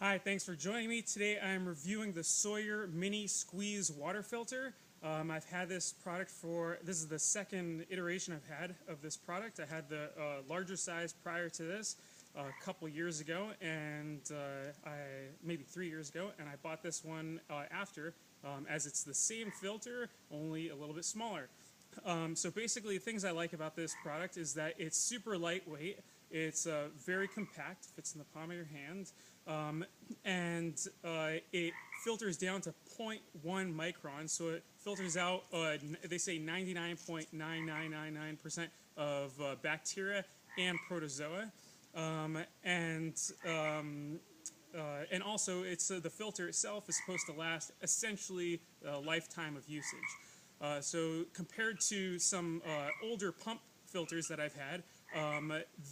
Hi, thanks for joining me. Today I'm reviewing the Sawyer Mini Squeeze Water Filter. I've had this product this is the second iteration I've had of this product. I had the larger size prior to this a couple years ago, and maybe 3 years ago, and I bought this one after, as it's the same filter, only a little bit smaller. So basically, the things I like about this product is that it's super lightweight. It's very compact, fits in the palm of your hand, and it filters down to 0.1 microns. So it filters out, they say 99.9999% of bacteria and protozoa, and also it's the filter itself is supposed to last essentially a lifetime of usage. So compared to some older pump filters that I've had,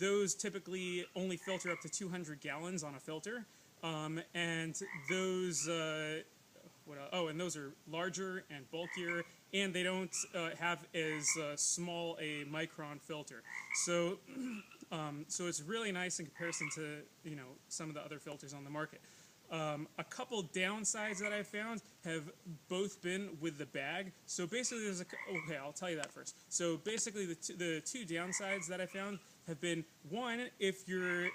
those typically only filter up to 200 gallons on a filter, and those and those are larger and bulkier, and they don't have as small a micron filter. So so it's really nice in comparison to some of the other filters on the market. A couple downsides that I found have both been with the bag. So basically, okay, I'll tell you that first. So basically, the two downsides that I found have been, one, if you're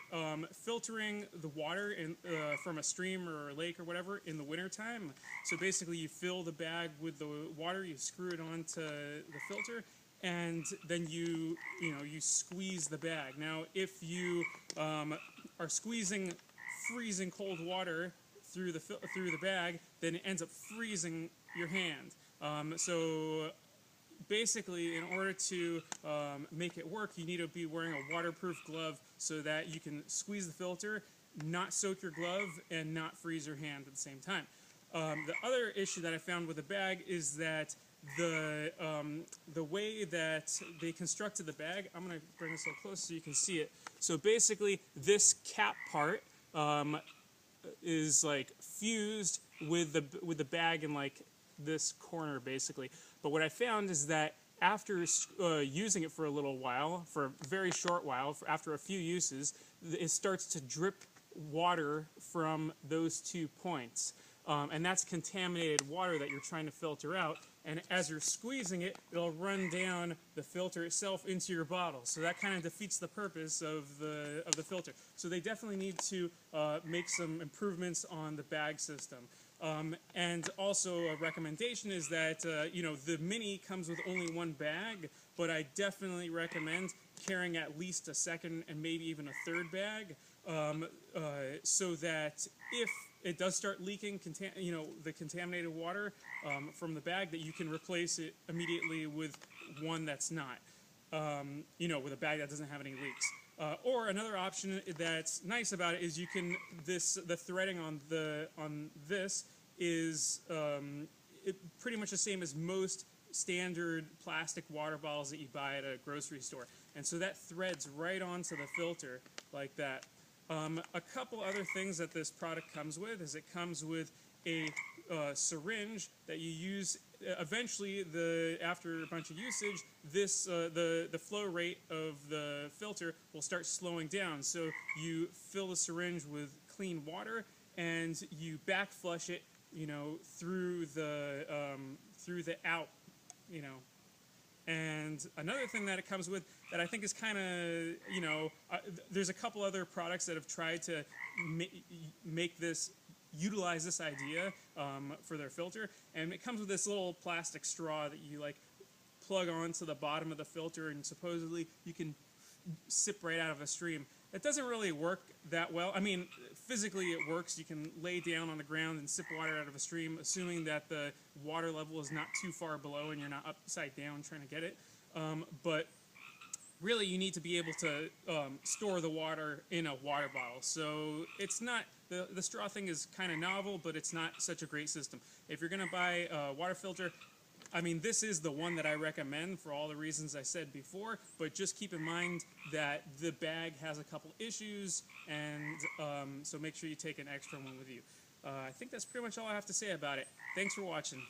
filtering the water from a stream or a lake or whatever in the wintertime. So basically, you fill the bag with the water, you screw it onto the filter, and then you squeeze the bag. Now, if you are squeezing freezing cold water through the bag, then it ends up freezing your hand. So basically, in order to make it work, you need to be wearing a waterproof glove so that you can squeeze the filter, not soak your glove, and not freeze your hand at the same time. The other issue that I found with the bag is that the way that they constructed the bag, I'm going to bring this a little close so you can see it. So basically, this cap part is like fused with the bag in like this corner basically. But what I found is that after using it for a little while, for a very short while, after a few uses, it starts to drip water from those 2 points. And that's contaminated water that you're trying to filter out. And as you're squeezing it, it'll run down the filter itself into your bottle. So that kind of defeats the purpose of the filter. So they definitely need to make some improvements on the bag system. And also a recommendation is that the Mini comes with only one bag, but I definitely recommend carrying at least a second and maybe even a third bag, so that if it does start leaking, the contaminated water from the bag, that you can replace it immediately with one that's not, with a bag that doesn't have any leaks. Or another option that's nice about it is the threading on this is pretty much the same as most standard plastic water bottles that you buy at a grocery store, and so that threads right onto the filter like that. A couple other things that this product comes with is it comes with a syringe that you use. Eventually, after a bunch of usage, the flow rate of the filter will start slowing down. So you fill the syringe with clean water and you back flush it, through the out, And another thing that it comes with that I think is kind of, there's a couple other products that have tried to utilize this idea for their filter, and it comes with this little plastic straw that you plug onto the bottom of the filter, and supposedly you can sip right out of a stream. It doesn't really work that well. I mean, physically it works. You can lay down on the ground and sip water out of a stream, assuming that the water level is not too far below and you're not upside down trying to get it. But really, you need to be able to store the water in a water bottle. So it's not, the straw thing is kind of novel, but it's not such a great system. If you're going to buy a water filter, I mean, this is the one that I recommend for all the reasons I said before, but just keep in mind that the bag has a couple issues, and so make sure you take an extra one with you. I think that's pretty much all I have to say about it. Thanks for watching.